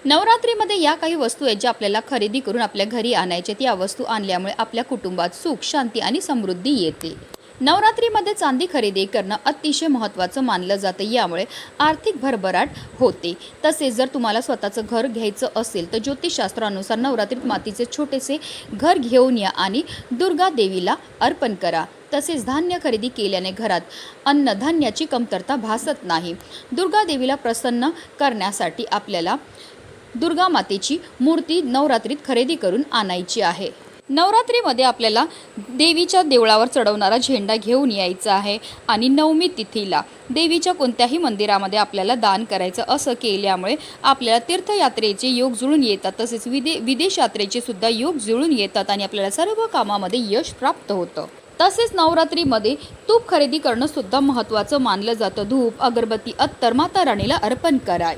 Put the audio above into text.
नवरात्रीमध्ये या काही वस्तू आहेत ज्या आपल्याला खरेदी करून आपल्या घरी आणायच्या. त्या वस्तू आणल्यामुळे आपल्या कुटुंबात सुख, शांती आणि समृद्धी येते. नवरात्रीमध्ये चांदी खरेदी करणं अतिशय महत्त्वाचं मानलं जातं. यामुळे आर्थिक भरभराट होते. तसेच जर तुम्हाला स्वतःचं घर घ्यायचं असेल तर ज्योतिषशास्त्रानुसार नवरात्रीत मातीचे छोटेसे घर घेऊन या आणि दुर्गा देवीला अर्पण करा. तसेच धान्य खरेदी केल्याने घरात अन्नधान्याची कमतरता भासत नाही. दुर्गा देवीला प्रसन्न करण्यासाठी आपल्याला दुर्गा मातेची मूर्ती नवरात्रीत खरेदी करून आणायची आहे. नवरात्रीमध्ये आपल्याला देवीच्या देवळावर चढवणारा झेंडा घेऊन यायचा आहे आणि नवमी तिथीला देवीच्या कोणत्याही मंदिरामध्ये आपल्याला दान करायचं. असं केल्यामुळे आपल्याला तीर्थयात्रेचे योग जुळून येतात. तसेच विदेश यात्रेचे सुद्धा योग जुळून येतात आणि आपल्याला सर्व कामामध्ये यश प्राप्त होतं. तसेच नवरात्रीमध्ये तूप खरेदी करणं सुद्धा महत्त्वाचं मानलं जातं. धूप, अगरबत्ती, अत्तर माता राणीला अर्पण कराय.